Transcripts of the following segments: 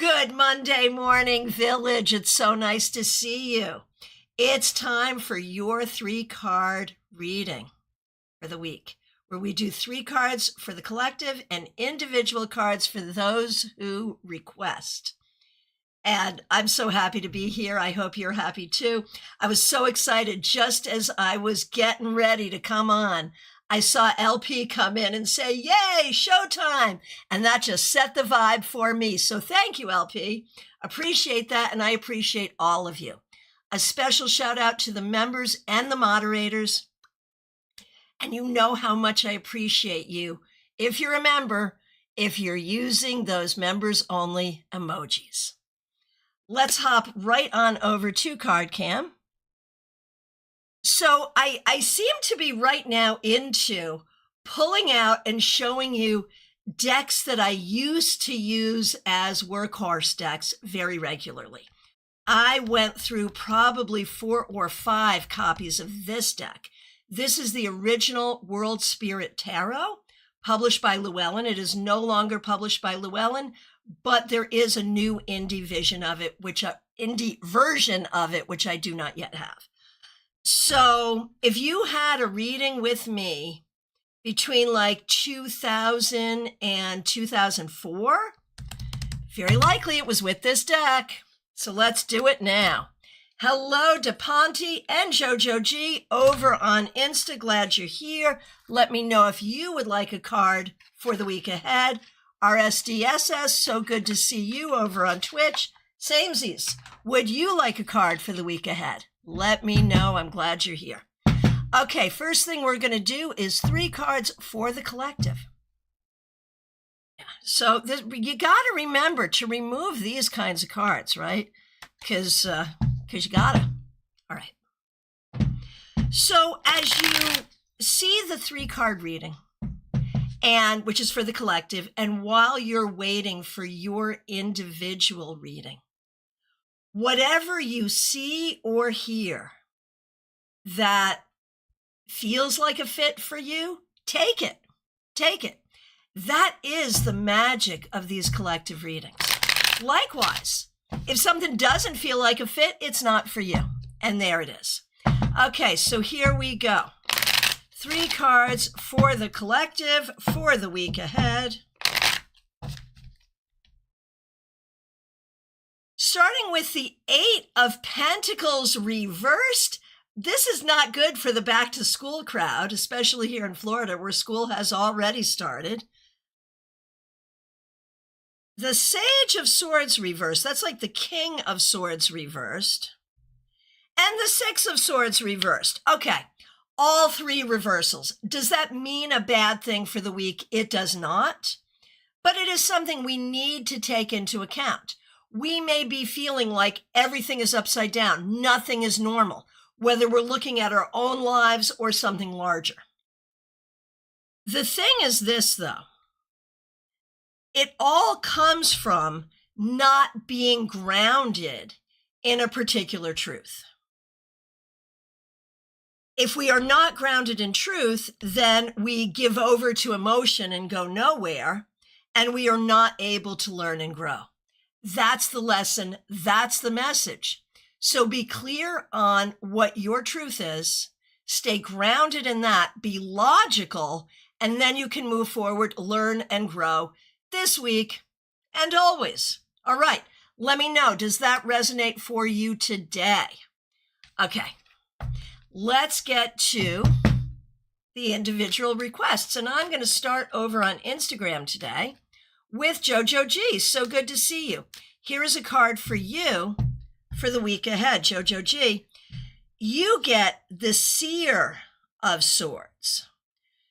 Good Monday morning, Village. It's so nice to see you. It's time for your 3-card reading for the week, where we do 3 cards for the collective and individual cards for those who request. And I'm so happy to be here. I hope you're happy too. I was so excited just as I was getting ready to come on. I saw LP come in and say, yay, showtime. And that just set the vibe for me. So thank you, LP. Appreciate that. And I appreciate all of you. A special shout out to the members and the moderators. And you know how much I appreciate you. If you're a member, if you're using those members only emojis. Let's hop right on over to CardCam. So I seem to be right now into pulling out and showing you decks that I used to use as workhorse decks very regularly. I went through probably 4 or 5 copies of this deck. This is the original World Spirit Tarot, published by Llewellyn. It is no longer published by Llewellyn, but there is a new indie version of it, which I do not yet have. So if you had a reading with me between like 2000 and 2004, very likely it was with this deck. So let's do it now. Hello, DePonte and Jojo G over on Insta. Glad you're here. Let me know if you would like a card for the week ahead. RSDSS, so good to see you over on Twitch. Samesies, would you like a card for the week ahead? Let me know. I'm glad you're here. Okay, first thing we're going to do is 3 cards for the collective. So you got to remember to remove these kinds of cards, right? Because you got to. All right. So as you see the 3-card reading, and which is for the collective, and while you're waiting for your individual reading, whatever you see or hear that feels like a fit for you, take it. Take it. That is the magic of these collective readings. Likewise, if something doesn't feel like a fit, it's not for you. And there it is. Okay, so here we go. 3 cards for the collective for the week ahead. Starting with the 8 of Pentacles reversed. This is not good for the back-to-school crowd, especially here in Florida, where school has already started. The Sage of Swords reversed. That's like the King of Swords reversed. And the 6 of Swords reversed. Okay, all 3 reversals. Does that mean a bad thing for the week? It does not. But it is something we need to take into account. We may be feeling like everything is upside down. Nothing is normal, whether we're looking at our own lives or something larger. The thing is this, though. It all comes from not being grounded in a particular truth. If we are not grounded in truth, then we give over to emotion and go nowhere, and we are not able to learn and grow. That's the lesson. That's the message. So be clear on what your truth is. Stay grounded in that. Be logical. And then you can move forward, learn and grow this week and always. All right. Let me know. Does that resonate for you today? Okay. Let's get to the individual requests. And I'm going to start over on Instagram today with Jojo G. So good to see you. Here is a card for you for the week ahead, Jojo G. You get the Seer of Swords.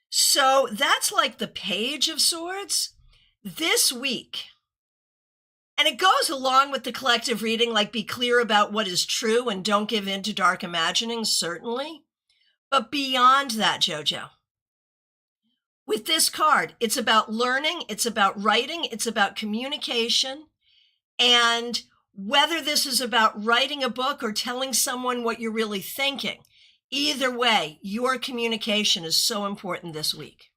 So that's like the Page of Swords this week. And it goes along with the collective reading, like be clear about what is true and don't give in to dark imaginings, certainly. But beyond that, Jojo, with this card, it's about learning, it's about writing, it's about communication. And whether this is about writing a book or telling someone what you're really thinking, either way, your communication is so important this week.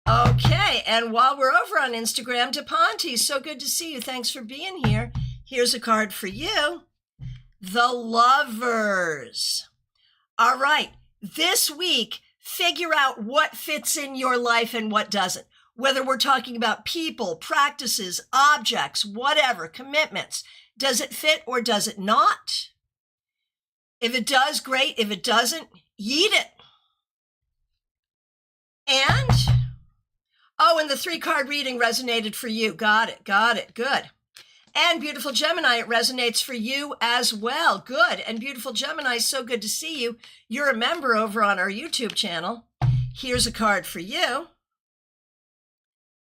Okay, and while we're over on Instagram, DePonte, so good to see you. Thanks for being here. Here's a card for you. The Lovers. All right, this week, figure out what fits in your life and what doesn't. Whether we're talking about people, practices, objects, whatever, commitments. Does it fit or does it not? If it does, great. If it doesn't, yeet it. And, and the 3-card reading resonated for you. Got it. Good. And beautiful Gemini, it resonates for you as well. Good. And beautiful Gemini, so good to see you. You're a member over on our YouTube channel. Here's a card for you.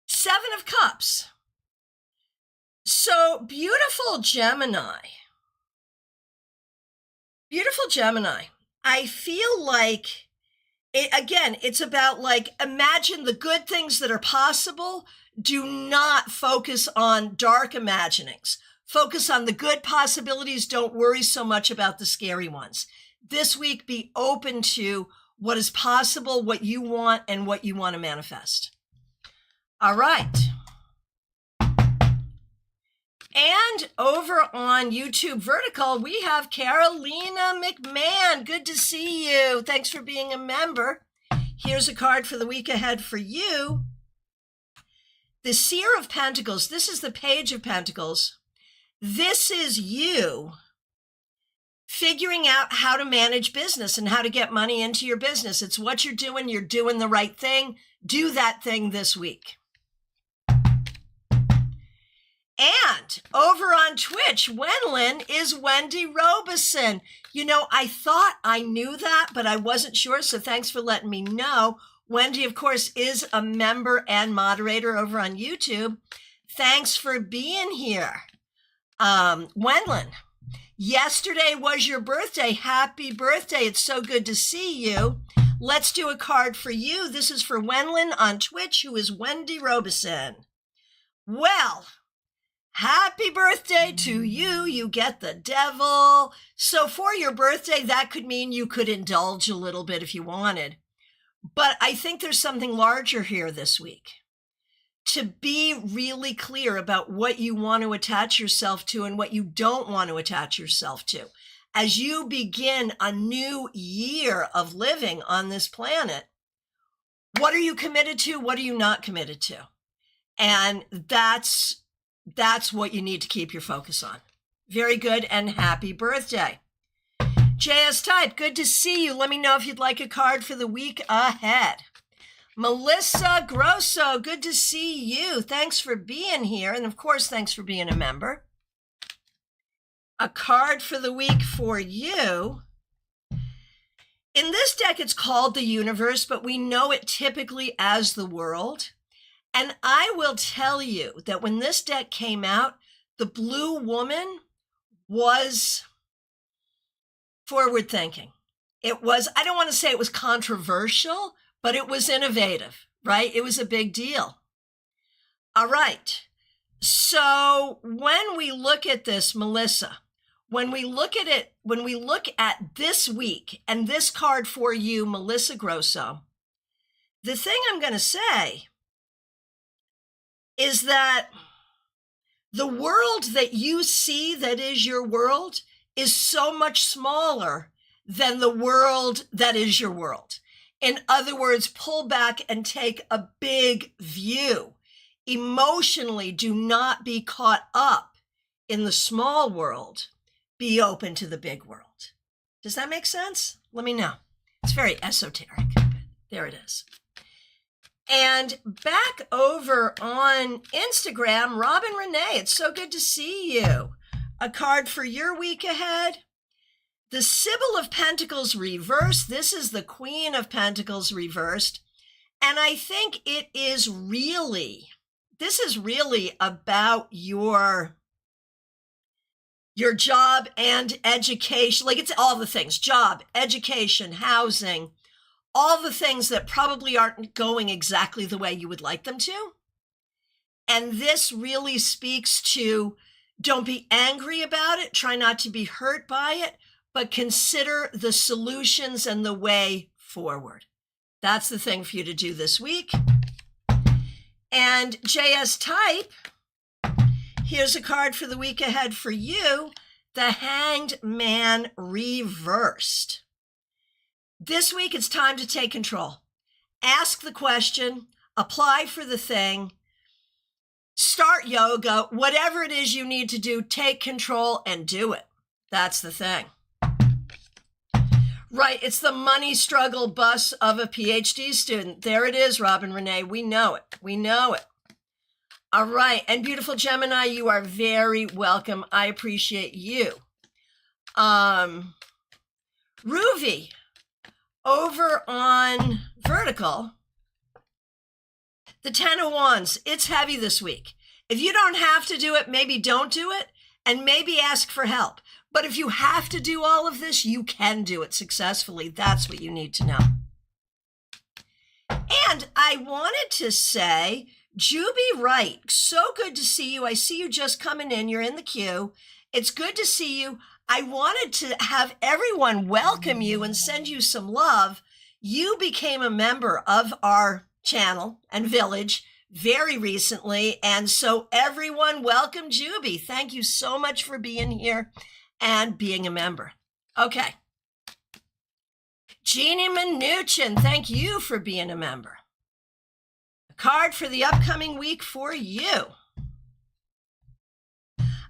7 of Cups. So beautiful Gemini. Beautiful Gemini. I feel like, it's about like, imagine the good things that are possible. Do not focus on dark imaginings. Focus on the good possibilities. Don't worry so much about the scary ones. This week, be open to what is possible, what you want, and what you want to manifest. All right. And over on YouTube Vertical, we have Carolina McMahon. Good to see you. Thanks for being a member. Here's a card for the week ahead for you. The Seer of Pentacles. This is the Page of Pentacles. This is you figuring out how to manage business and how to get money into your business. It's what you're doing. You're doing the right thing. Do that thing this week. And over on Twitch, Wenlin is Wendy Robeson. You know, I thought I knew that, but I wasn't sure. So thanks for letting me know. Wendy, of course, is a member and moderator over on YouTube. Thanks for being here. Wenlin, yesterday was your birthday. Happy birthday. It's so good to see you. Let's do a card for you. This is for Wenlin on Twitch, who is Wendy Robeson. Well, happy birthday to you. You get the devil. So for your birthday, that could mean you could indulge a little bit if you wanted. But I think there's something larger here this week. To be really clear about what you want to attach yourself to and what you don't want to attach yourself to. As you begin a new year of living on this planet, what are you committed to? What are you not committed to? And that's what you need to keep your focus on. Very good, and happy birthday. JS Type, good to see you. Let me know if you'd like a card for the week ahead. Melissa Grosso, good to see you. Thanks for being here. And of course, thanks for being a member. A card for the week for you. In this deck, it's called the universe, but we know it typically as the world. And I will tell you that when this deck came out, the blue woman was forward thinking. It was, I don't want to say it was controversial, but it was innovative, right? It was a big deal. All right. So when we look at this, Melissa, when we look at this week and this card for you, Melissa Grosso, the thing I'm going to say is that the world that you see that is your world is so much smaller than the world that is your world. In other words, pull back and take a big view. Emotionally, do not be caught up in the small world. Be open to the big world. Does that make sense? Let me know. It's very esoteric. There it is. And back over on Instagram, Robin Renee, it's so good to see you. A card for your week ahead. The Sybil of Pentacles reversed. This is the Queen of Pentacles reversed. And I think this is really about your job and education. Like, it's all the things: job, education, housing, all the things that probably aren't going exactly the way you would like them to. And this really speaks to, don't be angry about it. Try not to be hurt by it, but consider the solutions and the way forward. That's the thing for you to do this week. And JS Type, here's a card for the week ahead for you, the Hanged Man reversed. This week, it's time to take control. Ask the question, apply for the thing, start yoga, whatever it is you need to do, take control and do it. That's the thing. Right, it's the money struggle bus of a PhD student. There it is, Robin Renee. We know it. We know it. All right, and beautiful Gemini, you are very welcome. I appreciate you. Ruvi, over on Vertical, the 10 of Wands, it's heavy this week. If you don't have to do it, maybe don't do it, and maybe ask for help. But if you have to do all of this, you can do it successfully. That's what you need to know. And I wanted to say, Juby Wright, so good to see you. I see you just coming in. You're in the queue. It's good to see you. I wanted to have everyone welcome you and send you some love. You became a member of our channel and village very recently. And so everyone, welcome Juby. Thank you so much for being here and being a member. Okay. Jeannie Mnuchin, thank you for being a member. A card for the upcoming week for you.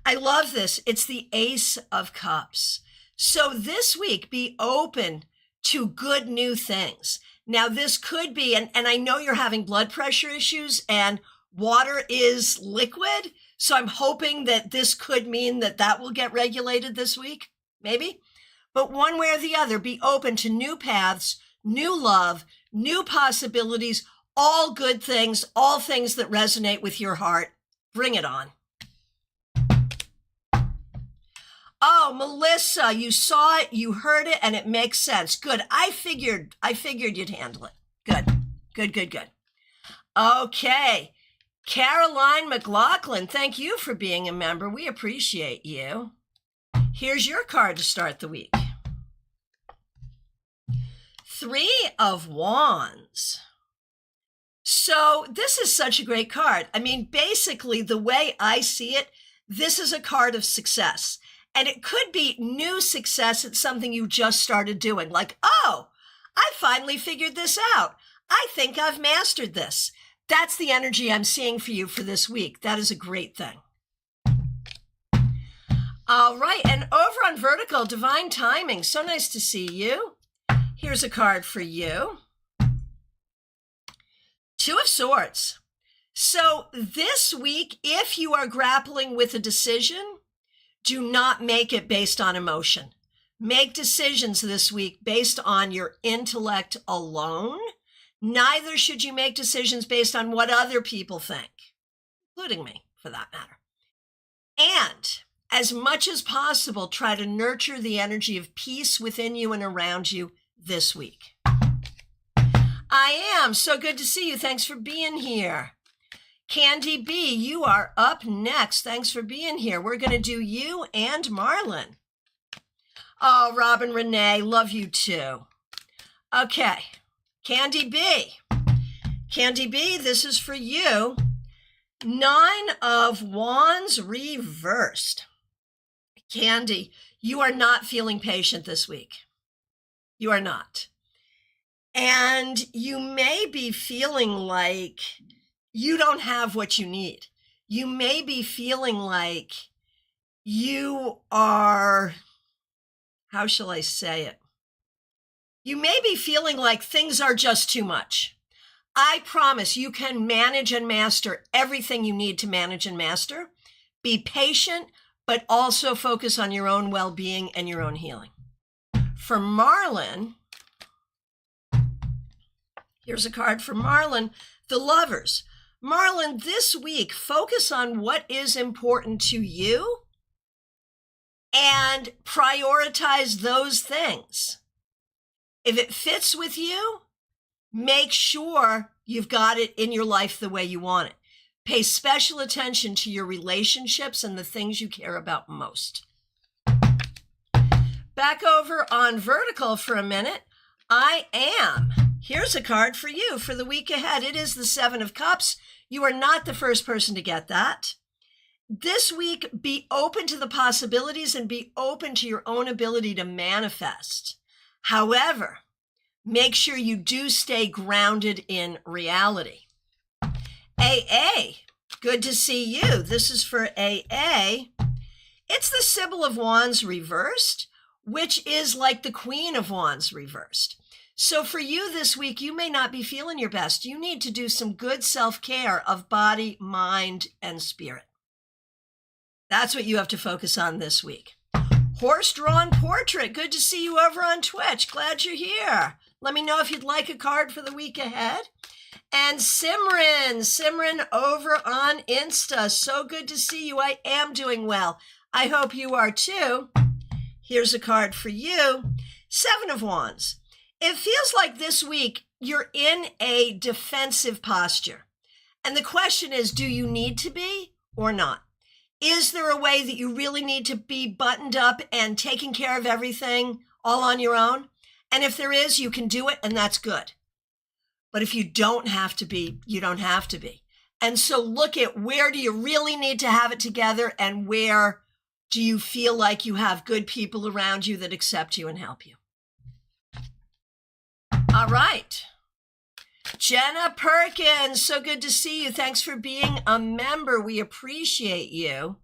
I love this. It's the Ace of Cups. So this week, be open to good new things. Now, this could be, and I know you're having blood pressure issues and water is liquid. So I'm hoping that this could mean that that will get regulated this week, maybe. But one way or the other, be open to new paths, new love, new possibilities, all good things, all things that resonate with your heart. Bring it on. Oh, Melissa, you saw it, you heard it, and it makes sense. Good. I figured you'd handle it. Good, good, good, good. Okay. Caroline McLaughlin, thank you for being a member. We appreciate you. Here's your card to start the week. 3 of Wands. So this is such a great card. I mean, basically, the way I see it, this is a card of success. And it could be new success at something you just started doing. Like, oh, I finally figured this out. I think I've mastered this. That's the energy I'm seeing for you for this week. That is a great thing. All right. And over on Vertical, Divine Timing. So nice to see you. Here's a card for you. 2 of Swords. So this week, if you are grappling with a decision, do not make it based on emotion. Make decisions this week based on your intellect alone. Neither should you make decisions based on what other people think, including me, for that matter. And as much as possible, try to nurture the energy of peace within you and around you this week. I am. So good to see you. Thanks for being here. Candy B, you are up next. Thanks for being here. We're going to do you and Marlon. Oh, Robin Renee, love you too. Okay, Candy B. Candy B, this is for you. 9 of Wands reversed. Candy, you are not feeling patient this week. You are not. And you may be feeling like you don't have what you need. You may be feeling like you are, how shall I say it? You may be feeling like things are just too much. I promise you can manage and master everything you need to manage and master. Be patient, but also focus on your own well-being and your own healing. For Marlon, here's a card for Marlon, the Lovers. Marlon, this week, focus on what is important to you and prioritize those things. If it fits with you, make sure you've got it in your life the way you want it. Pay special attention to your relationships and the things you care about most. Back over on Vertical for a minute. I am. Here's a card for you for the week ahead. It is the Seven of Cups. You are not the first person to get that. This week, be open to the possibilities and be open to your own ability to manifest. However, make sure you do stay grounded in reality. AA, good to see you. This is for AA. It's the Sybil of Wands reversed, which is like the Queen of Wands reversed. So for you this week, you may not be feeling your best. You need to do some good self-care of body, mind, and spirit. That's what you have to focus on this week. Horse-drawn portrait. Good to see you over on Twitch. Glad you're here. Let me know if you'd like a card for the week ahead. And Simran over on Insta. So good to see you. I am doing well. I hope you are too. Here's a card for you. Seven of Wands. It feels like this week you're in a defensive posture. And the question is, do you need to be or not? Is there a way that you really need to be buttoned up and taking care of everything all on your own? And if there is, you can do it, and that's good. But if you don't have to be, you don't have to be. And so look at where do you really need to have it together and where do you feel like you have good people around you that accept you and help you. All right. Jenna Perkins, so good to see you. Thanks for being a member. We appreciate you.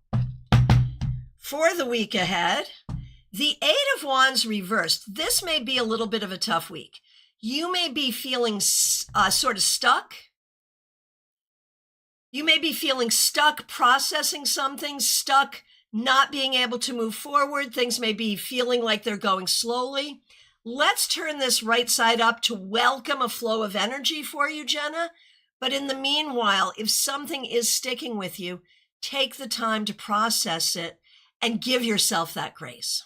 For the week ahead, the Eight of Wands reversed. This may be a little bit of a tough week. You may be feeling sort of stuck. You may be feeling stuck processing something, stuck not being able to move forward. Things may be feeling like they're going slowly. Let's turn this right side up to welcome a flow of energy for you, Jenna. But in the meanwhile, if something is sticking with you, take the time to process it and give yourself that grace.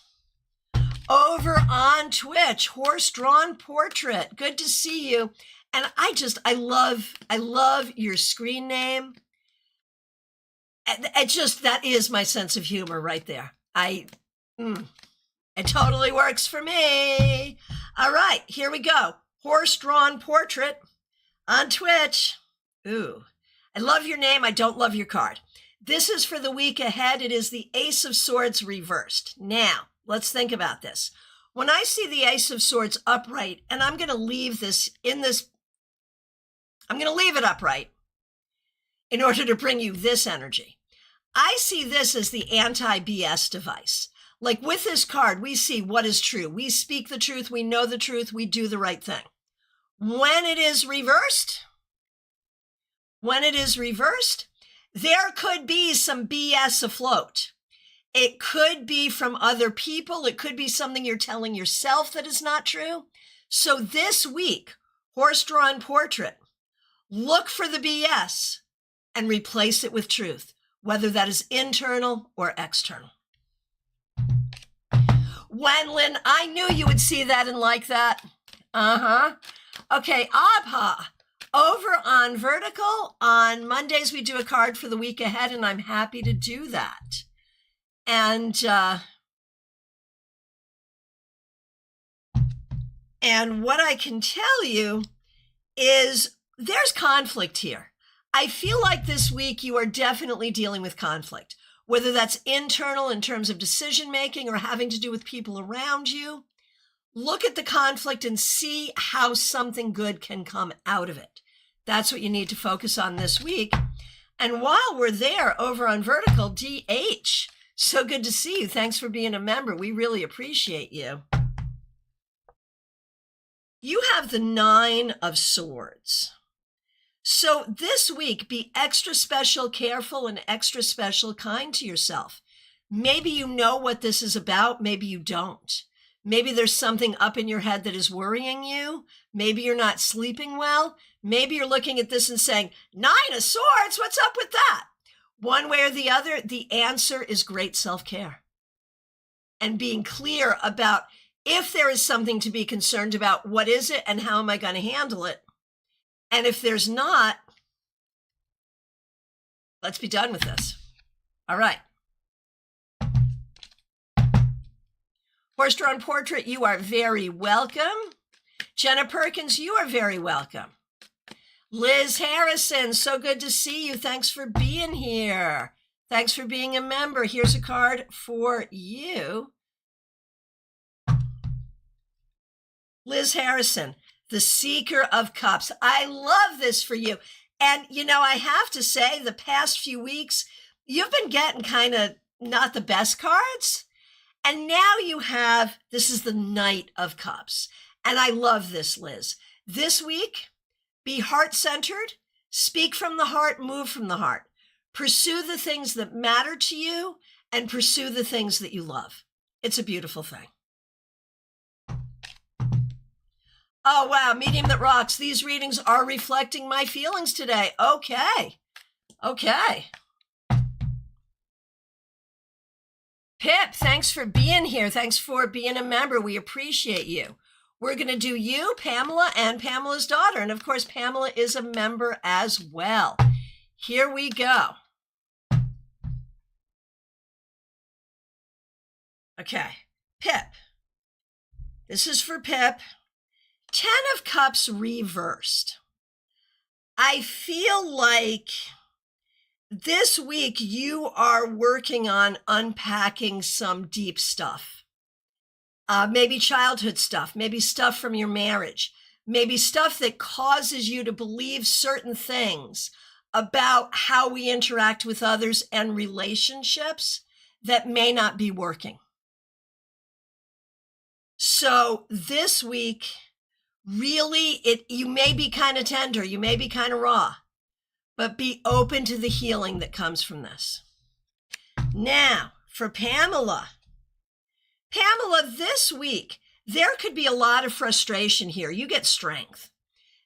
Over on Twitch, horse-drawn portrait. Good to see you. And I love your screen name. That is my sense of humor right there. It totally works for me. All right, here we go. Horse-drawn portrait on Twitch. Ooh, I love your name. I don't love your card. This is for the week ahead. It is the Ace of Swords reversed. Now, let's think about this. When I see the Ace of Swords upright, and I'm going to leave it upright in order to bring you this energy. I see this as the anti-BS device. Like with this card, we see what is true. We speak the truth. We know the truth. We do the right thing. When it is reversed, there could be some BS afloat. It could be from other people. It could be something you're telling yourself that is not true. So this week, horse-drawn portrait, look for the BS and replace it with truth, whether that is internal or external. Wenlin, I knew you would see that and like that. Okay, Abha, over on Vertical, on Mondays we do a card for the week ahead, and I'm happy to do that. And what I can tell you is there's conflict here. I feel like this week you are definitely dealing with conflict, whether that's internal in terms of decision-making or having to do with people around you. Look at the conflict and see how something good can come out of it. That's what you need to focus on this week. And while we're there over on Vertical, DH, so good to see you. Thanks for being a member. We really appreciate you. You have the Nine of Swords. So this week, be extra special, careful, and extra special, kind to yourself. Maybe you know what this is about. Maybe you don't. Maybe there's something up in your head that is worrying you. Maybe you're not sleeping well. Maybe you're looking at this and saying, Nine of Swords, what's up with that? One way or the other, the answer is great self-care. And being clear about if there is something to be concerned about, what is it and how am I going to handle it? And if there's not, let's be done with this. All right. Horse-drawn portrait, you are very welcome. Jenna Perkins, you are very welcome. Liz Harrison, so good to see you. Thanks for being here. Thanks for being a member. Here's a card for you. Liz Harrison, the Seeker of Cups. I love this for you. And, you know, I have to say, the past few weeks, you've been getting kind of not the best cards. And now you have, this is the Knight of Cups. And I love this, Liz. This week, be heart-centered, speak from the heart, move from the heart. Pursue the things that matter to you and pursue the things that you love. It's a beautiful thing. Oh, wow, Medium That Rocks. These readings are reflecting my feelings today. Okay. Pip, thanks for being here. Thanks for being a member. We appreciate you. We're going to do you, Pamela, and Pamela's daughter. And of course, Pamela is a member as well. Here we go. Okay, Pip. This is for Pip. 10 of Cups reversed. I feel like this week you are working on unpacking some deep stuff. Maybe childhood stuff, maybe stuff from your marriage, maybe stuff that causes you to believe certain things about how we interact with others and relationships that may not be working. So this week, really, you may be kind of tender, you may be kind of raw, but be open to the healing that comes from this. Now, for Pamela. Pamela, this week, there could be a lot of frustration here. You get strength.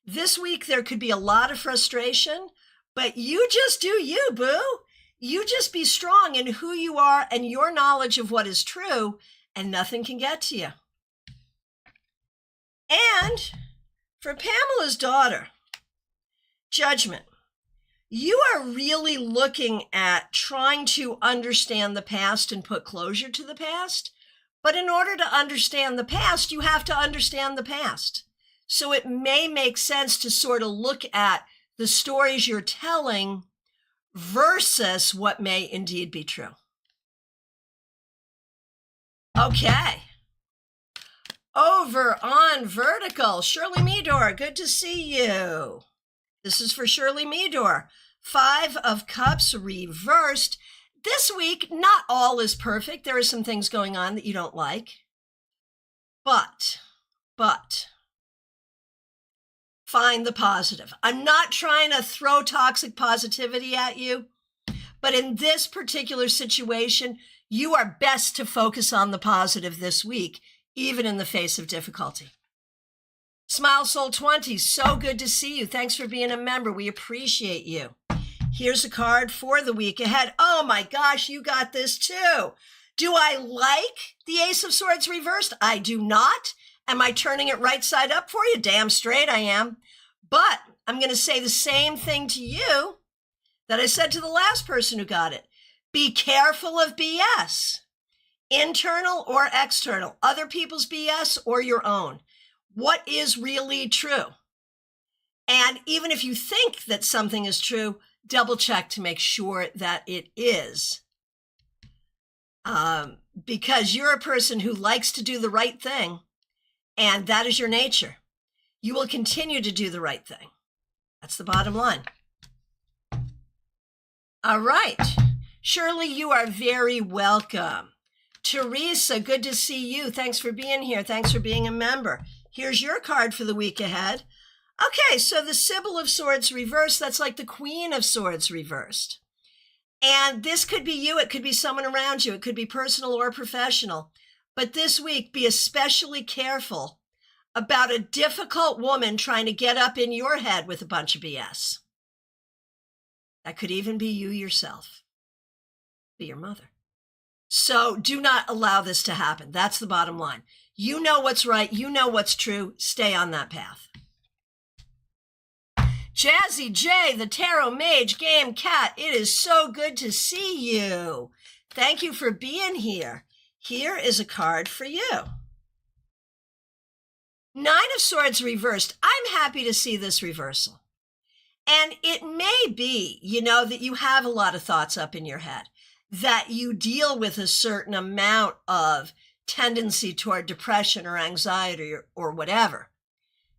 This week, there could be a lot of frustration, but you just do you, boo. You just be strong in who you are and your knowledge of what is true, and nothing can get to you. And for Pamela's daughter, Judgment. You are really looking at trying to understand the past and put closure to the past. But in order to understand the past, you have to understand the past. So it may make sense to sort of look at the stories you're telling versus what may indeed be true. Okay. Over on Vertical, Shirley Meador, good to see you. This is for Shirley Meador. 5 of Cups reversed. This week, not all is perfect. There are some things going on that you don't like. But, find the positive. I'm not trying to throw toxic positivity at you, but in this particular situation, you are best to focus on the positive this week, even in the face of difficulty. Smile Soul 20, so good to see you. Thanks for being a member. We appreciate you. Here's a card for the week ahead. Oh my gosh, you got this too. Do I like the Ace of Swords reversed? I do not. Am I turning it right side up for you? Damn straight I am. But I'm going to say the same thing to you that I said to the last person who got it. Be careful of BS. Internal or external. Other people's BS or your own. What is really true? And even if you think that something is true, double check to make sure that it is. Because you're a person who likes to do the right thing, and that is your nature. You will continue to do the right thing. That's the bottom line. All right. Shirley, you are very welcome. Teresa, good to see you. Thanks for being here. Thanks for being a member. Here's your card for the week ahead. Okay, so the Sibyl of Swords reversed, that's like the Queen of Swords reversed. And this could be you, it could be someone around you, it could be personal or professional. But this week, be especially careful about a difficult woman trying to get up in your head with a bunch of BS. That could even be you yourself, be your mother. So do not allow this to happen. That's the bottom line. You know what's right, you know what's true, stay on that path. Jazzy J, the Tarot Mage, Game Cat, it is so good to see you. Thank you for being here. Here is a card for you. Nine of Swords reversed. I'm happy to see this reversal. And it may be, that you have a lot of thoughts up in your head, that you deal with a certain amount of tendency toward depression or anxiety or whatever,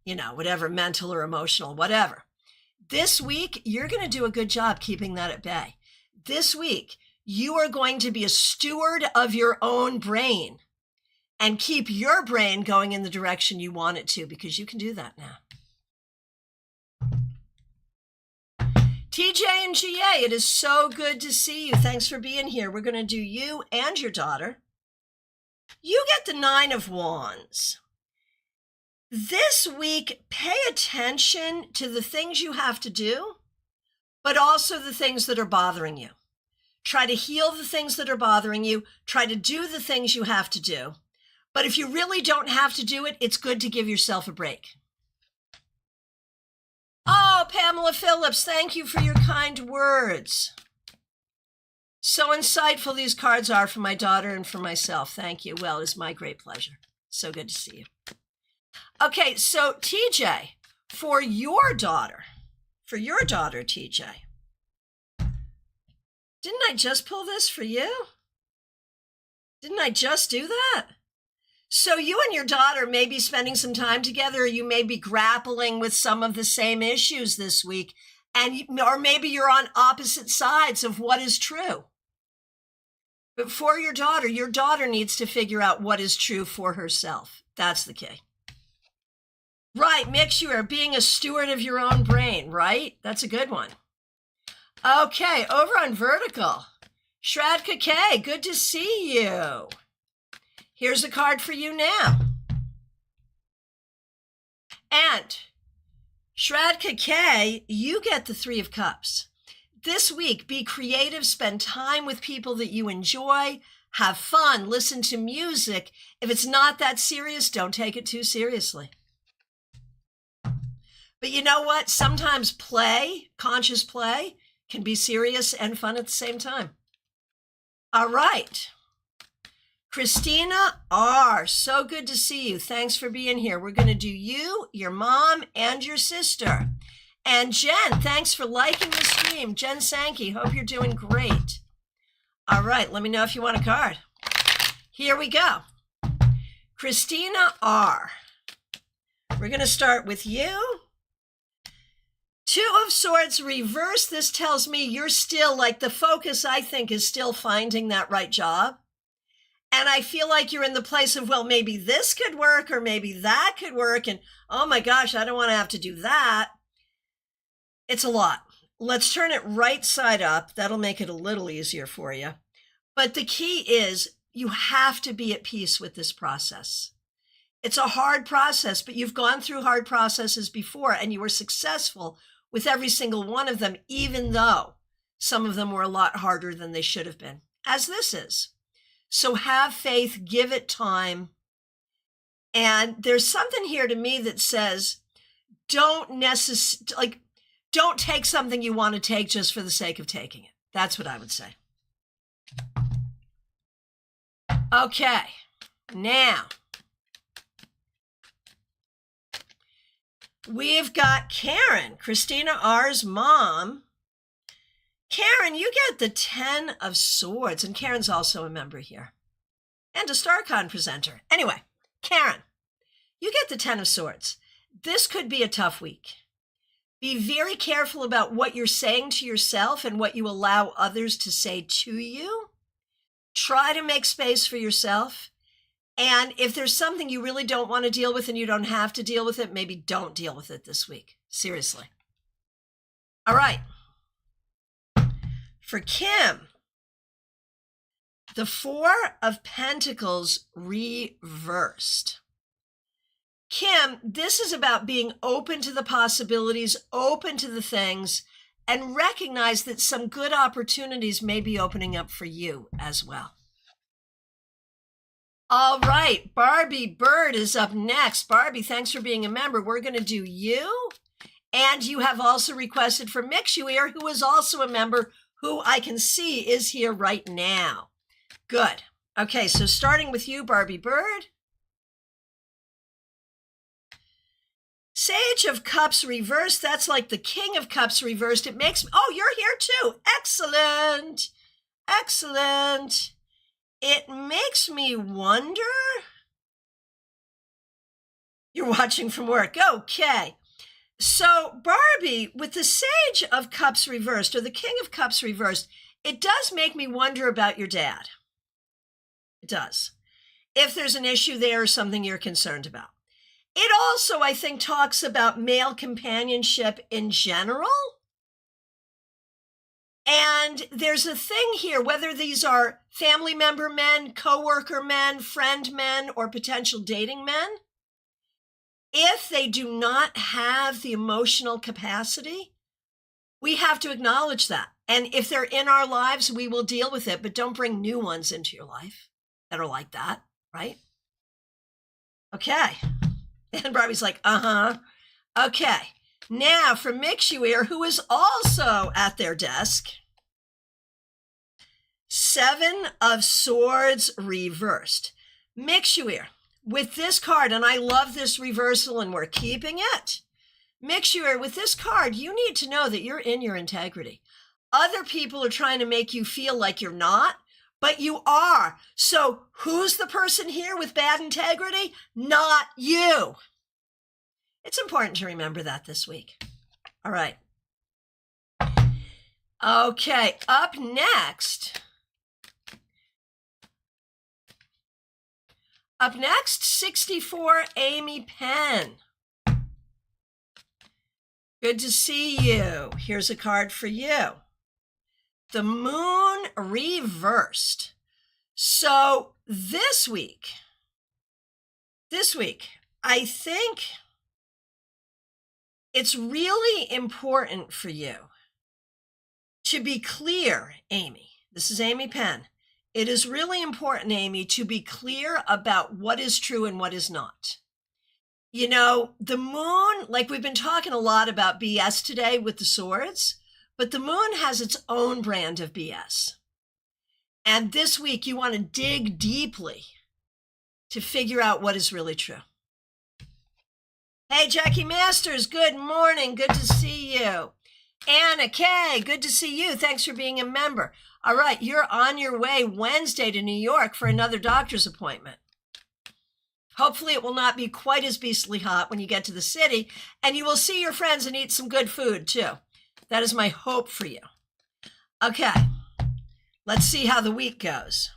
whatever mental or emotional, whatever. This week, you're going to do a good job keeping that at bay. This week, you are going to be a steward of your own brain and keep your brain going in the direction you want it to, because you can do that now. TJ and GA, it is so good to see you. Thanks for being here. We're going to do you and your daughter. You get the Nine of Wands. This week, pay attention to the things you have to do, but also the things that are bothering you. Try to heal the things that are bothering you. Try to do the things you have to do. But if you really don't have to do it, it's good to give yourself a break. Oh, Pamela Phillips, thank you for your kind words. So insightful these cards are for my daughter and for myself. Thank you. Well, it's my great pleasure. So good to see you. Okay, so TJ, for your daughter, TJ, didn't I just pull this for you? Didn't I just do that? So you and your daughter may be spending some time together, or you may be grappling with some of the same issues this week, or maybe you're on opposite sides of what is true. But for your daughter needs to figure out what is true for herself. That's the key. Right, Mix, you are being a steward of your own brain, right? That's a good one. Okay, over on Vertical. Shradka K, good to see you. Here's a card for you now. And Shradka K, you get the Three of Cups. This week, be creative, spend time with people that you enjoy, have fun, listen to music. If it's not that serious, don't take it too seriously. But you know what? Sometimes play, conscious play, can be serious and fun at the same time. All right. Christina R., so good to see you. Thanks for being here. We're going to do you, your mom, and your sister. And Jen, thanks for liking the stream. Jen Sankey, hope you're doing great. All right, let me know if you want a card. Here we go. Christina R., we're going to start with you. Two of Swords reverse. This tells me you're still, the focus, I think, is still finding that right job. And I feel like you're in the place of, well, maybe this could work or maybe that could work. And, oh my gosh, I don't want to have to do that. It's a lot. Let's turn it right side up. That'll make it a little easier for you. But the key is you have to be at peace with this process. It's a hard process, but you've gone through hard processes before and you were successful with every single one of them, even though some of them were a lot harder than they should have been, as this is. So have faith, give it time. And there's something here to me that says, don't take something you want to take just for the sake of taking it. That's what I would say. Okay, now we've got Karen, Christina R.'s mom. Karen, you get the 10 of Swords, and Karen's also a member here and a StaarCon presenter. Anyway, Karen, you get the 10 of Swords. This could be a tough week. Be very careful about what you're saying to yourself and what you allow others to say to you. Try to make space for yourself. And if there's something you really don't want to deal with and you don't have to deal with it, maybe don't deal with it this week. Seriously. All right. For Kim, the Four of Pentacles reversed. Kim, this is about being open to the possibilities, open to the things, and recognize that some good opportunities may be opening up for you as well. All right, Barbie Bird is up next. Barbie, thanks for being a member. We're going to do you, and you have also requested for Mixuir, who is also a member, who I can see is here right now. Good. Okay, so starting with you, Barbie Bird. Sage of Cups reversed. That's like the King of Cups reversed. It makes me, oh, you're here too. Excellent. Excellent. It makes me wonder. You're watching from work. Okay. So Barbie, with the Sage of Cups reversed, or the King of Cups reversed, it does make me wonder about your dad. It does. If there's an issue there or something you're concerned about. It also, I think, talks about male companionship in general. And there's a thing here, whether these are family member men, coworker men, friend men, or potential dating men, if they do not have the emotional capacity, we have to acknowledge that. And if they're in our lives, we will deal with it, but don't bring new ones into your life that are like that, right? Okay. And Barbie's like, okay. Now for Mixuir, who is also at their desk. 7 of Swords reversed. Mixuir, with this card, and I love this reversal and we're keeping it. Mixuir, with this card, you need to know that you're in your integrity. Other people are trying to make you feel like you're not, but you are. So who's the person here with bad integrity? Not you. It's important to remember that this week. All right. Okay, up next. Up next, 64, Amy Penn. Good to see you. Here's a card for you. The Moon reversed. So this week, I think it's really important for you to be clear, Amy. This is Amy Penn. It is really important, Amy, to be clear about what is true and what is not. You know, the moon, like we've been talking a lot about BS today with the swords, but the moon has its own brand of BS. And this week you want to dig deeply to figure out what is really true. Hey, Jackie Masters, good morning. Good to see you. Anna Kay, good to see you. Thanks for being a member. All right, you're on your way Wednesday to New York for another doctor's appointment. Hopefully it will not be quite as beastly hot when you get to the city, and you will see your friends and eat some good food too. That is my hope for you. Okay, let's see how the week goes.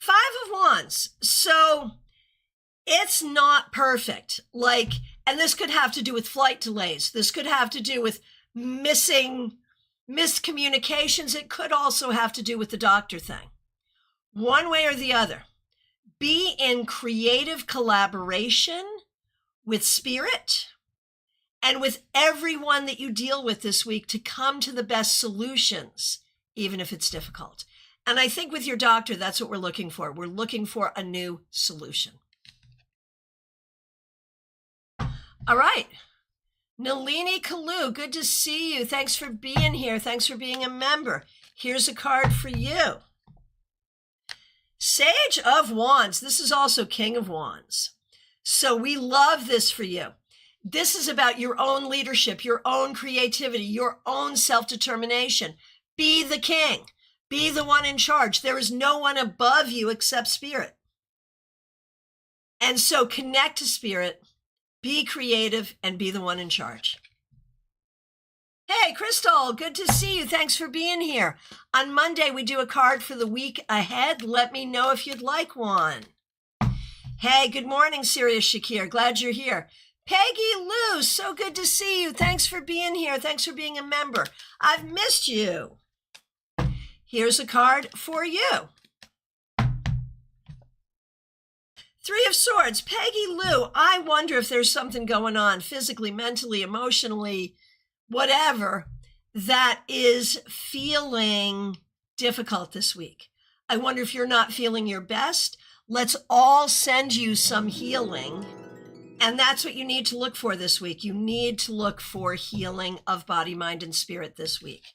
5 of Wands. So it's not perfect. And this could have to do with flight delays. This could have to do with miscommunications. It could also have to do with the doctor thing. One way or the other. Be in creative collaboration with spirit and with everyone that you deal with this week to come to the best solutions, even if it's difficult. And I think with your doctor, that's what we're looking for. We're looking for a new solution. All right. Nalini Kalu, good to see you. Thanks for being here. Thanks for being a member. Here's a card for you. Sage of Wands. This is also King of Wands. So we love this for you. This is about your own leadership, your own creativity, your own self-determination. Be the king. Be the one in charge. There is no one above you except spirit. And so connect to spirit, be creative, and be the one in charge. Hey, Crystal, good to see you. Thanks for being here. On Monday, we do a card for the week ahead. Let me know if you'd like one. Hey, good morning, Sirius Shakir. Glad you're here. Peggy Lou, so good to see you. Thanks for being here. Thanks for being a member. I've missed you. Here's a card for you. 3 of Swords. Peggy Lou, I wonder if there's something going on physically, mentally, emotionally, whatever, that is feeling difficult this week. I wonder if you're not feeling your best. Let's all send you some healing. And that's what you need to look for this week. You need to look for healing of body, mind, and spirit this week.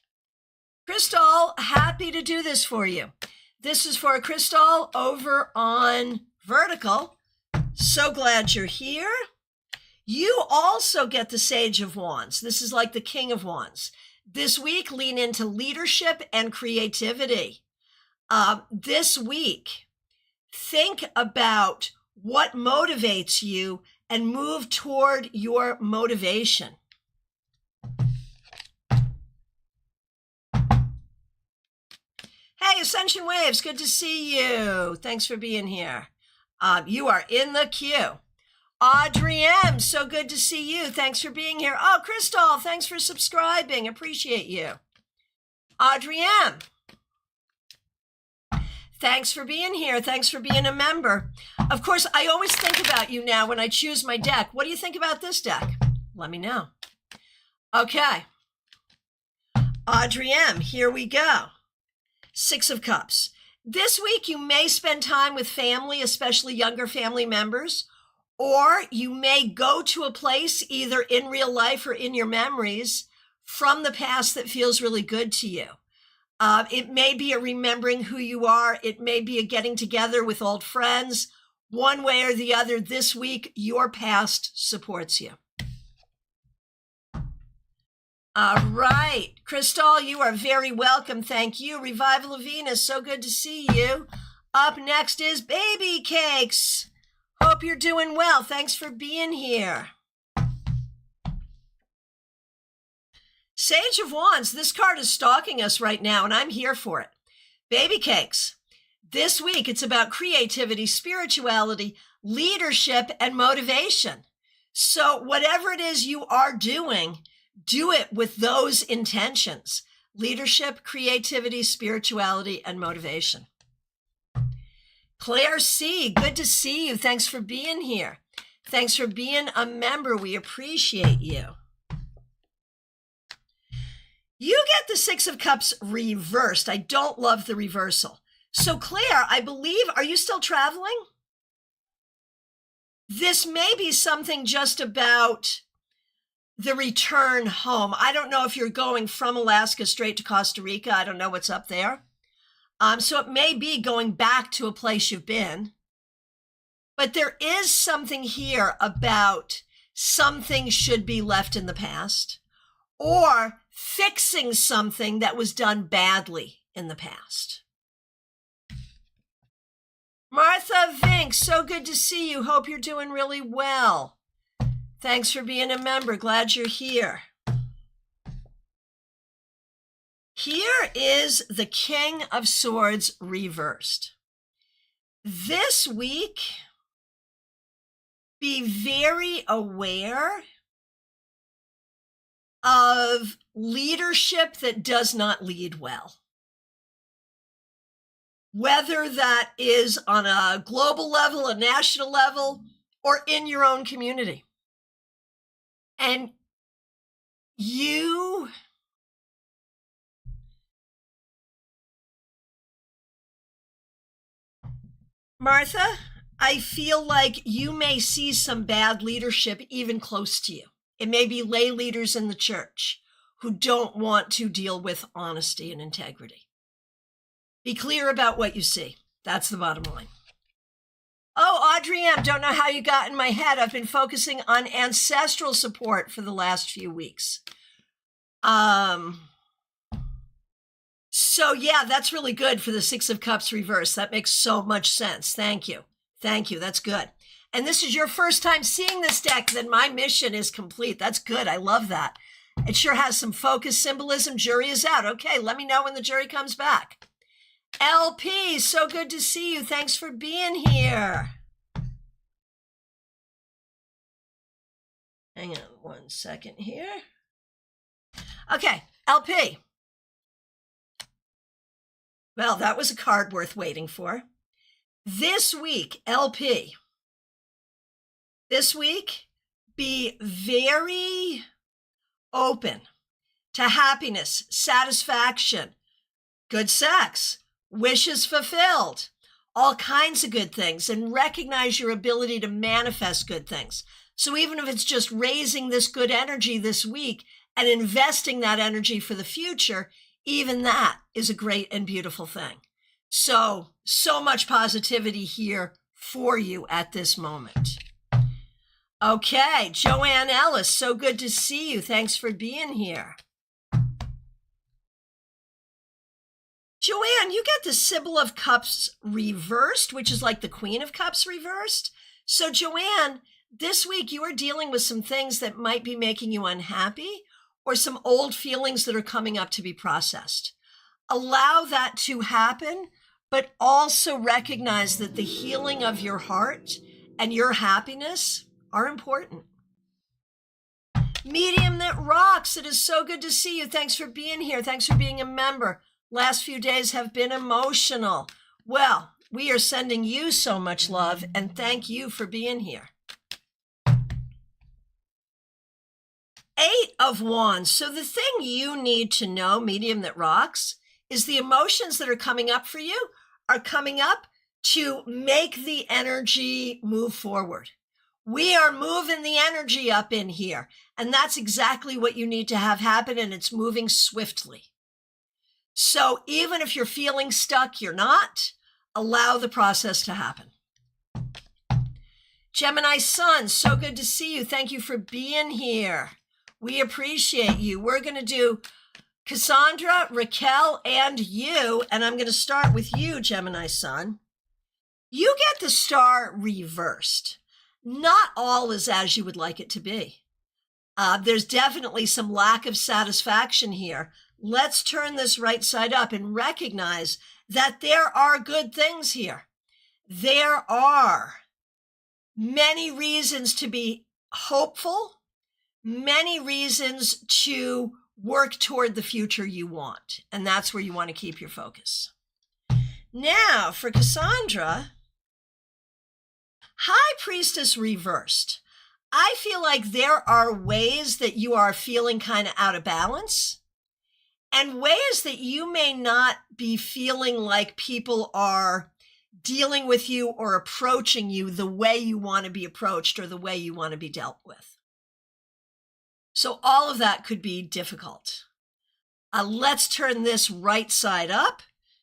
Crystal, happy to do this for you. This is for Crystal over on Vertical. So glad you're here. You also get the Sage of Wands. This is like the King of Wands. This week, lean into leadership and creativity. This week, think about what motivates you and move toward your motivation. Hey, Ascension Waves, good to see you. Thanks for being here. You are in the queue. Audrey M, so good to see you. Thanks for being here. Oh, Crystal, thanks for subscribing. Appreciate you. Audrey M, thanks for being here. Thanks for being a member. Of course, I always think about you now when I choose my deck. What do you think about this deck? Let me know. Okay. Audrey M, here we go. Six of Cups. This week, you may spend time with family, especially younger family members, or you may go to a place either in real life or in your memories from the past that feels really good to you. It may be a remembering who you are. It may be a getting together with old friends. One way or the other, this week, your past supports you. All right. Crystal, you are very welcome. Thank you. Revival of Venus, so good to see you. Up next is Baby Cakes. Hope you're doing well. Thanks for being here. Sage of Wands, this card is stalking us right now, and I'm here for it. Baby Cakes. This week, it's about creativity, spirituality, leadership, and motivation. So whatever it is you are doing, do it with those intentions: leadership, creativity, spirituality, and motivation. Claire C, good to see you. Thanks for being here. Thanks for being a member. We appreciate you. You get the Six of Cups reversed. I don't love the reversal. So Claire, I believe, are you still traveling? This may be something just about the return home. I don't know if you're going from Alaska straight to Costa Rica. I don't know what's up there. So it may be going back to a place you've been. But there is something here about something should be left in the past, or fixing something that was done badly in the past. Martha Vink, so good to see you. Hope you're doing really well. Thanks for being a member. Glad you're here. Here is the King of Swords reversed. This week, be very aware of leadership that does not lead well. Whether that is on a global level, a national level, or in your own community. And you Martha, I feel like you may see some bad leadership even close to you. It may be lay leaders in the church who don't want to deal with honesty and integrity. Be clear about what you see. That's the bottom line. Oh, Audrey M., don't know how you got in my head. I've been focusing on ancestral support for the last few weeks. So yeah, that's really good for the Six of Cups reverse. That makes so much sense. Thank you. Thank you. That's good. And this is your first time seeing this deck, then my mission is complete. That's good. I love that. It sure has some focus, symbolism. Jury is out. Okay, let me know when the jury comes back. LP, so good to see you. Thanks for being here. Hang on 1 second here. Okay, LP. Well, that was a card worth waiting for. This week, LP. This week, be very open to happiness, satisfaction, good sex, wishes fulfilled, all kinds of good things, and recognize your ability to manifest good things. So even if it's just raising this good energy this week and investing that energy for the future, even that is a great and beautiful thing. So much positivity here for you at this moment. Okay, Joanne Ellis, so good to see you. Thanks for being here. Joanne, you get the Sybil of Cups reversed, which is like the Queen of Cups reversed. So Joanne, this week you are dealing with some things that might be making you unhappy or some old feelings that are coming up to be processed. Allow that to happen, but also recognize that the healing of your heart and your happiness are important. Medium that rocks, it is so good to see you. Thanks for being here. Thanks for being a member. Last few days have been emotional. Well, we are sending you so much love and thank you for being here. 8 of Wands. So the thing you need to know, medium that rocks, is the emotions that are coming up for you are coming up to make the energy move forward. We are moving the energy up in here, and that's exactly what you need to have happen, and it's moving swiftly. So even if you're feeling stuck, you're not. Allow the process to happen. Gemini Sun, so good to see you. Thank you for being here. We appreciate you. We're going to do Cassandra, Raquel, and you, and I'm going to start with you, Gemini Sun. You get the star reversed. Not all is as you would like it to be. There's definitely some lack of satisfaction here. Let's turn this right side up and recognize that there are good things here. There are many reasons to be hopeful, many reasons to work toward the future you want. And that's where you want to keep your focus. Now for Cassandra, High Priestess reversed. I feel like there are ways that you are feeling kind of out of balance and ways that you may not be feeling like people are dealing with you or approaching you the way you want to be approached or the way you want to be dealt with. So all of that could be difficult. Let's turn this right side up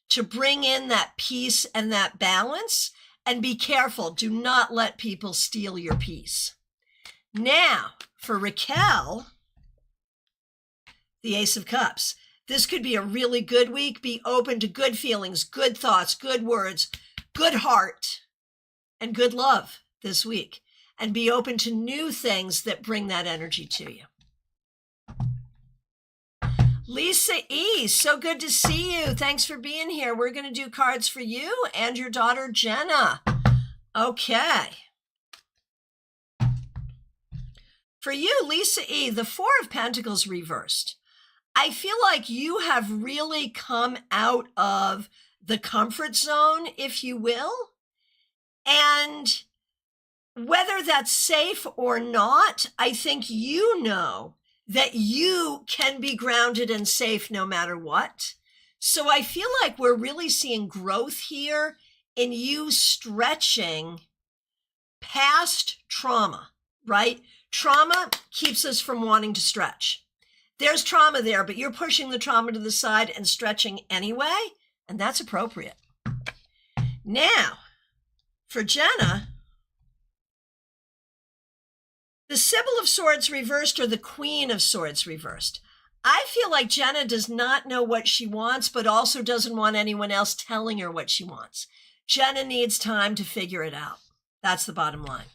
to bring in that peace and that balance. And be careful, do not let people steal your peace. Now, for Raquel, the Ace of Cups. This could be a really good week. Be open to good feelings, good thoughts, good words, good heart, and good love this week. And be open to new things that bring that energy to you. Lisa E., so good to see you. Thanks for being here. We're going to do cards for you and your daughter, Jenna. Okay. For you, Lisa E., the 4 of Pentacles reversed. I feel like you have really come out of the comfort zone, if you will. And whether that's safe or not, I think you know that you can be grounded and safe no matter what. So I feel like we're really seeing growth here in you stretching past trauma, right? Trauma keeps us from wanting to stretch. There's trauma there, but you're pushing the trauma to the side and stretching anyway, and that's appropriate. Now, for Jenna, the Sybil of Swords reversed or the Queen of Swords reversed. I feel like Jenna does not know what she wants, but also doesn't want anyone else telling her what she wants. Jenna needs time to figure it out. That's the bottom line.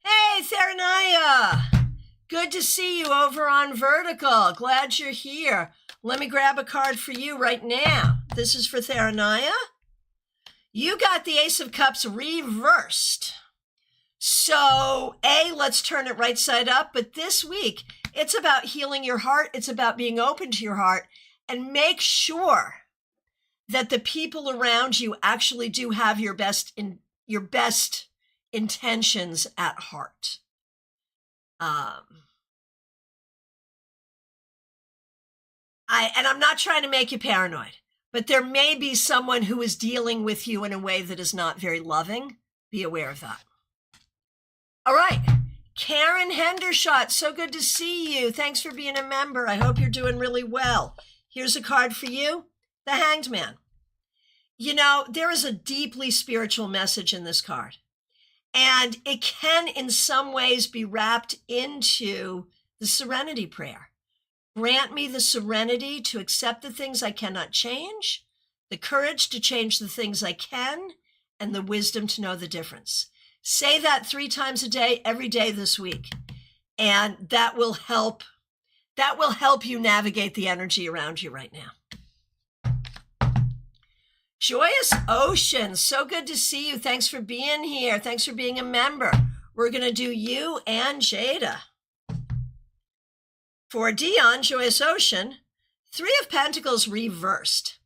Hey, Theranaya. Good to see you over on Vertical. Glad you're here. Let me grab a card for you right now. This is for Theranaya. You got the Ace of Cups reversed. So, let's turn it right side up. But this week, it's about healing your heart. It's about being open to your heart. And make sure that the people around you actually do have your best intentions at heart. I'm not trying to make you paranoid, but there may be someone who is dealing with you in a way that is not very loving. Be aware of that. All right, Karen Hendershot, so good to see you. Thanks for being a member. I hope you're doing really well. Here's a card for you, the Hanged Man. You know, there is a deeply spiritual message in this card. And it can, in some ways, be wrapped into the serenity prayer. Grant me the serenity to accept the things I cannot change, the courage to change the things I can, and the wisdom to know the difference. Say that 3 times a day, every day this week. And that will help you navigate the energy around you right now. Joyous Ocean, so good to see you. Thanks for being here. Thanks for being a member. We're going to do you and Jada. For Dion, Joyous Ocean, 3 of Pentacles reversed.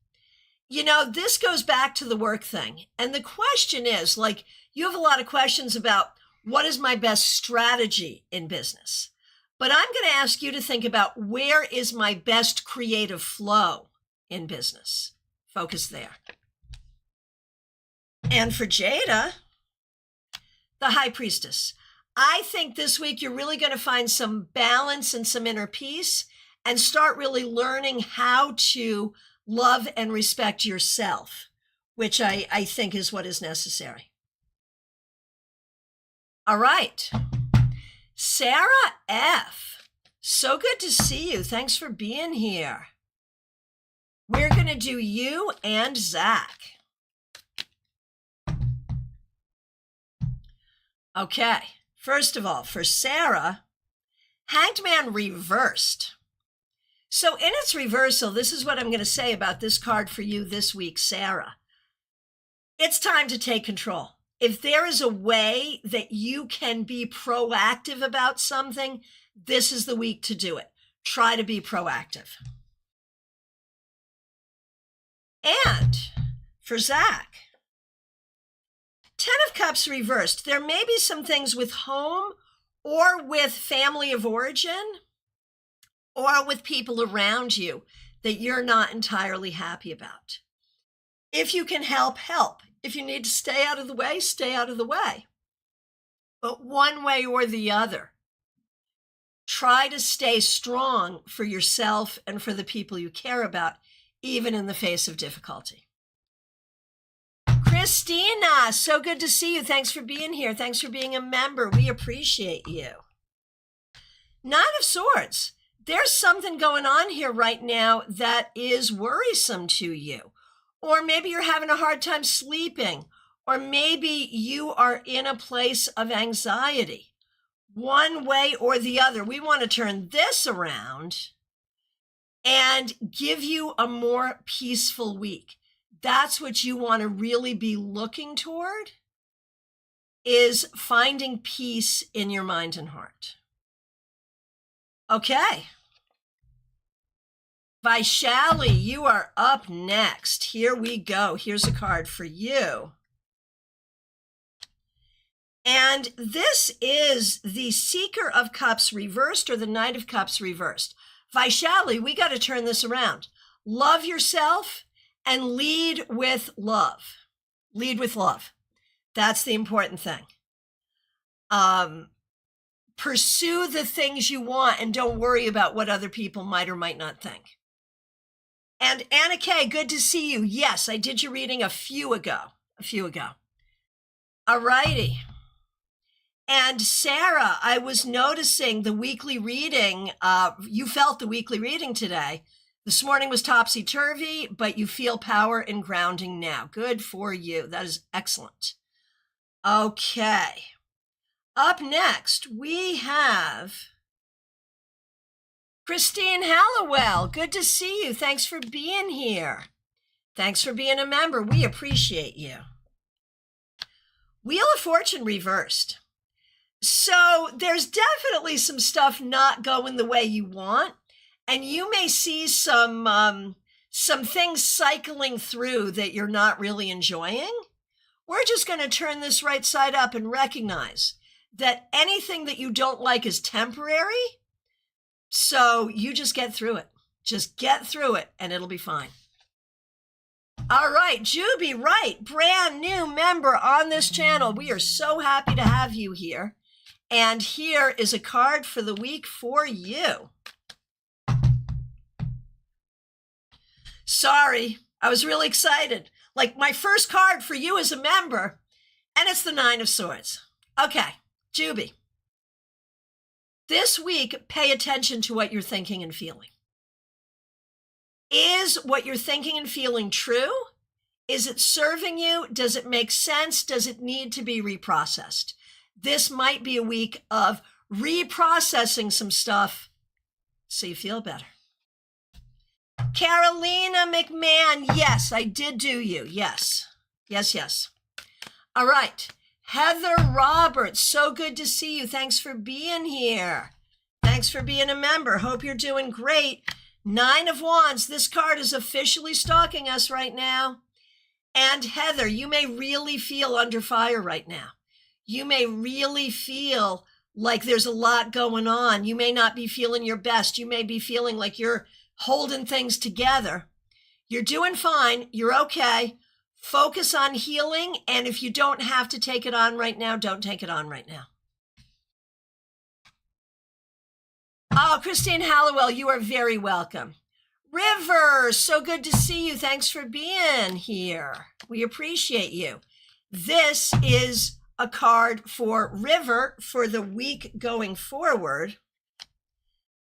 You know, this goes back to the work thing. And the question is, like, you have a lot of questions about what is my best strategy in business? But I'm going to ask you to think about where is my best creative flow in business? Focus there. And for Jada, the High Priestess. I think this week you're really going to find some balance and some inner peace and start really learning how to love and respect yourself, which I think is what is necessary. All right. Sarah F. So good to see you. Thanks for being here. We're going to do you and Zach. Okay. First of all, for Sarah, Hanged Man reversed. So in its reversal, this is what I'm going to say about this card for you this week, Sarah. It's time to take control. If there is a way that you can be proactive about something, this is the week to do it. Try to be proactive. And for Zach, 10 of Cups reversed. There may be some things with home or with family of origin or with people around you that you're not entirely happy about. If you can help, help. If you need to stay out of the way, stay out of the way. But one way or the other, try to stay strong for yourself and for the people you care about, even in the face of difficulty. Christina, so good to see you. Thanks for being here. Thanks for being a member. We appreciate you. 9 of Swords. There's something going on here right now that is worrisome to you. Or maybe you're having a hard time sleeping. Or maybe you are in a place of anxiety. One way or the other, we want to turn this around and give you a more peaceful week. That's what you want to really be looking toward, is finding peace in your mind and heart. Okay. Vaishali, you are up next. Here we go. Here's a card for you. And this is the Seeker of Cups reversed, or the Knight of Cups reversed. Vaishali, we got to turn this around. Love yourself and lead with love. Lead with love. That's the important thing. Pursue the things you want and don't worry about what other people might or might not think. And Anna Kay, good to see you. Yes, I did your reading a few ago. All righty. And Sarah, I was noticing the weekly reading. You felt the weekly reading today. This morning was topsy-turvy, but you feel power and grounding now. Good for you. That is excellent. Okay. Up next, we have Christine Hallowell. Good to see you. Thanks for being here. Thanks for being a member. We appreciate you. Wheel of Fortune reversed. So there's definitely some stuff not going the way you want. And you may see some things cycling through that you're not really enjoying. We're just going to turn this right side up and recognize that anything that you don't like is temporary. So you just get through it. Just get through it and it'll be fine. All right, Juby Wright, brand new member on this channel. We are so happy to have you here. And here is a card for the week for you. Sorry, I was really excited. Like, my first card for you as a member, and it's the 9 of Swords. Okay, Juby. This week, pay attention to what you're thinking and feeling. Is what you're thinking and feeling true? Is it serving you? Does it make sense? Does it need to be reprocessed? This might be a week of reprocessing some stuff so you feel better. Carolina McMahon, yes, I did do you. Yes. All right. Heather Roberts, so good to see you. Thanks for being here. Thanks for being a member. Hope you're doing great. 9 of Wands. This card is officially stalking us right now. And Heather, you may really feel under fire right now. You may really feel like there's a lot going on. You may not be feeling your best. You may be feeling like you're holding things together. You're doing fine. You're okay. Focus on healing. And if you don't have to take it on right now, don't take it on right now. Oh, Christine Hallowell, you are very welcome. River, so good to see you. Thanks for being here. We appreciate you. This is a card for River for the week going forward.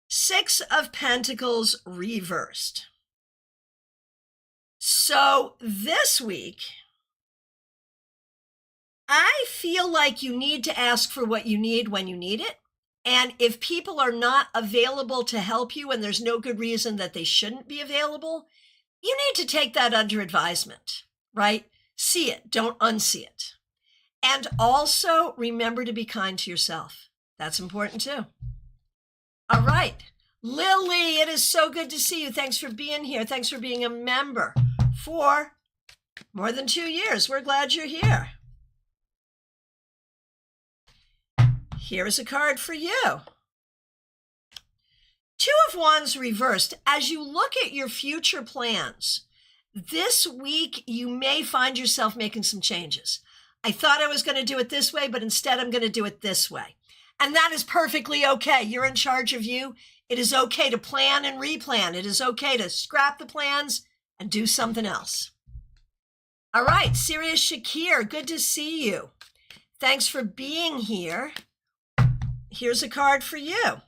6 of Pentacles reversed. So this week, I feel like you need to ask for what you need when you need it. And if people are not available to help you and there's no good reason that they shouldn't be available, you need to take that under advisement, right? See it, don't unsee it. And also remember to be kind to yourself. That's important too. All right. Lily, it is so good to see you. Thanks for being here. Thanks for being a member for more than 2 years. We're glad you're here. Here's a card for you. 2 of Wands reversed. As you look at your future plans, this week you may find yourself making some changes. I thought I was going to do it this way, but instead I'm going to do it this way. And that is perfectly okay. You're in charge of you. It is okay to plan and replan. It is okay to scrap the plans and do something else. All right, Sirius Shakir, good to see you. Thanks for being here. Here's a card for you.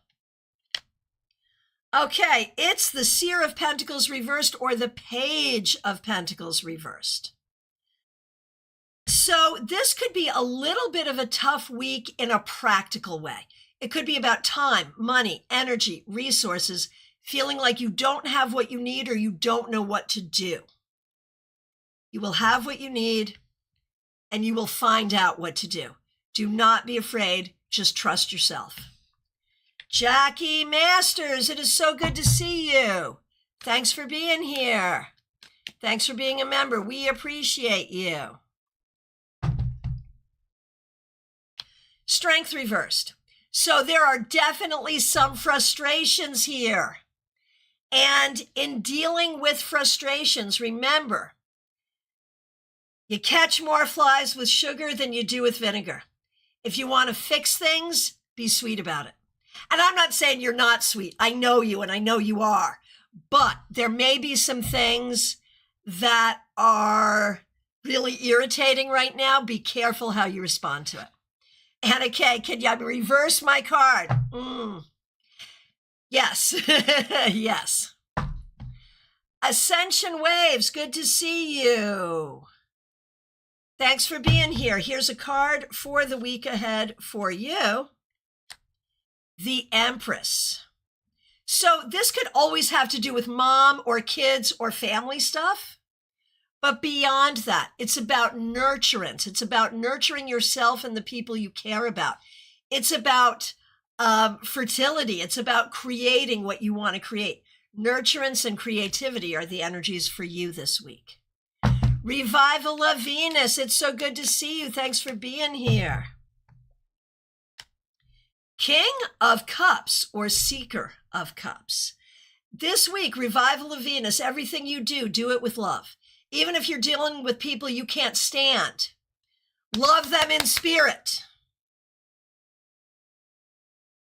Okay, it's the Seer of Pentacles reversed or the Page of Pentacles reversed. So this could be a little bit of a tough week in a practical way. It could be about time, money, energy, resources, feeling like you don't have what you need or you don't know what to do. You will have what you need and you will find out what to do. Do not be afraid. Just trust yourself. Jackie Masters, it is so good to see you. Thanks for being here. Thanks for being a member. We appreciate you. Strength reversed. So there are definitely some frustrations here. And in dealing with frustrations, remember, you catch more flies with sugar than you do with vinegar. If you want to fix things, be sweet about it. And I'm not saying you're not sweet. I know you and I know you are. But there may be some things that are really irritating right now. Be careful how you respond to it. Anna Kay, can you reverse my card? Yes. Yes. Ascension Waves, good to see you. Thanks for being here. Here's a card for the week ahead for you. The Empress. So this could always have to do with mom or kids or family stuff. But beyond that, it's about nurturance. It's about nurturing yourself and the people you care about. It's about fertility. It's about creating what you want to create. Nurturance and creativity are the energies for you this week. Revival of Venus. It's so good to see you. Thanks for being here. King of Cups or Seeker of Cups. This week, Revival of Venus. Everything you do, do it with love. Even if you're dealing with people you can't stand, love them in spirit.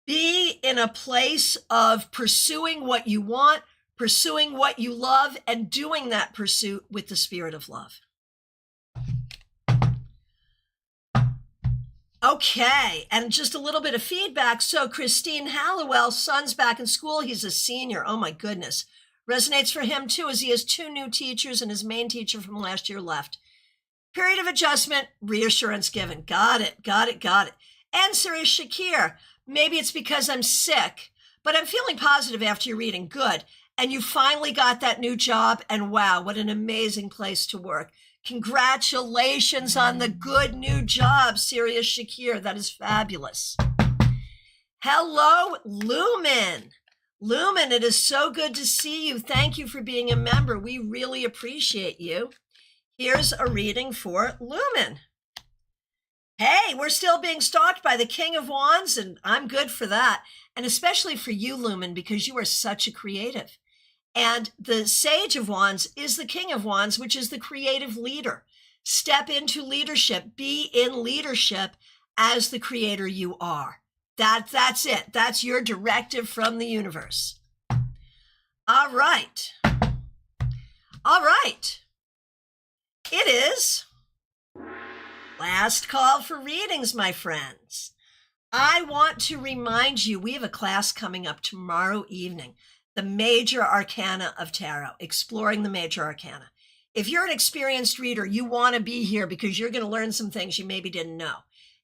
Be in a place of pursuing what you want, pursuing what you love, and doing that pursuit with the spirit of love. Okay, and just a little bit of feedback. So Christine Hallowell's son's back in school. He's a senior. Oh my goodness. Resonates for him too, as he has 2 new teachers and his main teacher from last year left. Period of adjustment, reassurance given. Got it. And Sirius Shakir, maybe it's because I'm sick, but I'm feeling positive after your reading. Good. And you finally got that new job, and wow, what an amazing place to work. Congratulations on the good new job, Sirius Shakir. That is fabulous. Hello, Lumen. Lumen, it is so good to see you. Thank you for being a member. We really appreciate you. Here's a reading for Lumen. Hey, we're still being stalked by the King of Wands, and I'm good for that. And especially for you, Lumen, because you are such a creative. And the Sage of Wands is the King of Wands, which is the creative leader. Step into leadership. Be in leadership as the creator you are. That's it. That's your directive from the universe. All right. It is last call for readings, my friends. I want to remind you, we have a class coming up tomorrow evening. The Major Arcana of Tarot, exploring the Major Arcana. If you're an experienced reader, you want to be here because you're going to learn some things you maybe didn't know.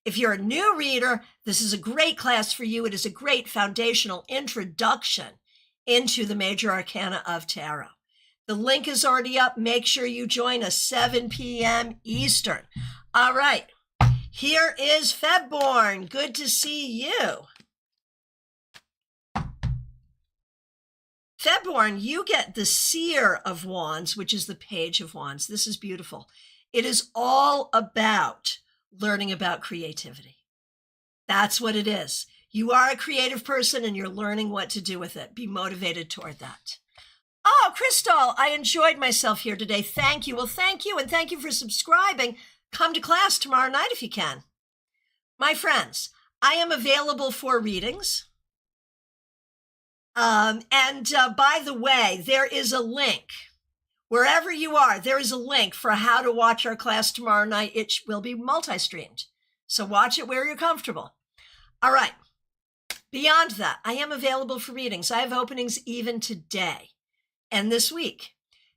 If you're a new reader, this is a great class for you. It is a great foundational introduction into the Major Arcana of Tarot. The link is already up. Make sure you join us 7 p.m. Eastern. All right, here is Febborn. Good to see you. Febborn, you get the Seer of Wands, which is the Page of Wands. This is beautiful. It is all about learning about creativity. That's what it is. You are a creative person and you're learning what to do with it. Be motivated toward that. Oh, Crystal, I enjoyed myself here today. Thank you. Well, thank you. And thank you for subscribing. Come to class tomorrow night if you can. My friends, I am available for readings. By the way, there is a link. Wherever you are, there is a link for how to watch our class tomorrow night. It will be multi-streamed. So watch it where you're comfortable. All right. Beyond that, I am available for readings. I have openings even today and this week.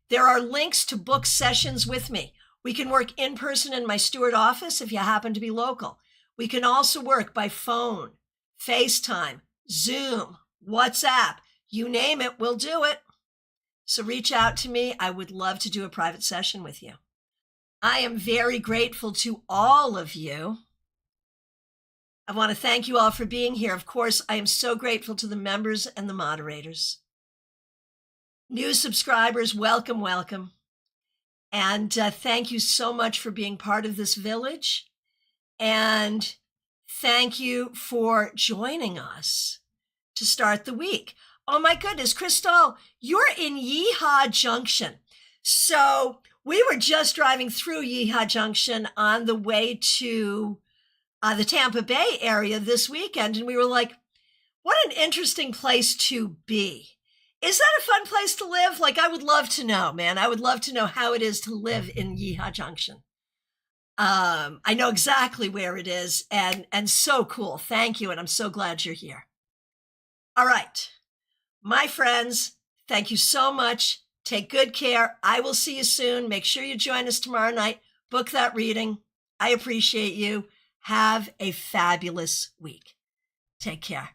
There are links to book sessions with me. We can work in person in my Stewart office if you happen to be local. We can also work by phone, FaceTime, Zoom, WhatsApp, you name it, we'll do it. So reach out to me. I would love to do a private session with you. I am very grateful to all of you. I want to thank you all for being here. Of course, I am so grateful to the members and the moderators. New subscribers, welcome, welcome. And thank you so much for being part of this village. And thank you for joining us to start the week. Oh my goodness, Crystal, you're in Yeehaw Junction. So we were just driving through Yeehaw Junction on the way to the Tampa Bay area this weekend. And we were like, what an interesting place to be. Is that a fun place to live? Like, I would love to know, man. I would love to know how it is to live in Yeehaw Junction. I know exactly where it is and so cool. Thank you. And I'm so glad you're here. All right, my friends, thank you so much. Take good care. I will see you soon. Make sure you join us tomorrow night. Book that reading. I appreciate you. Have a fabulous week. Take care.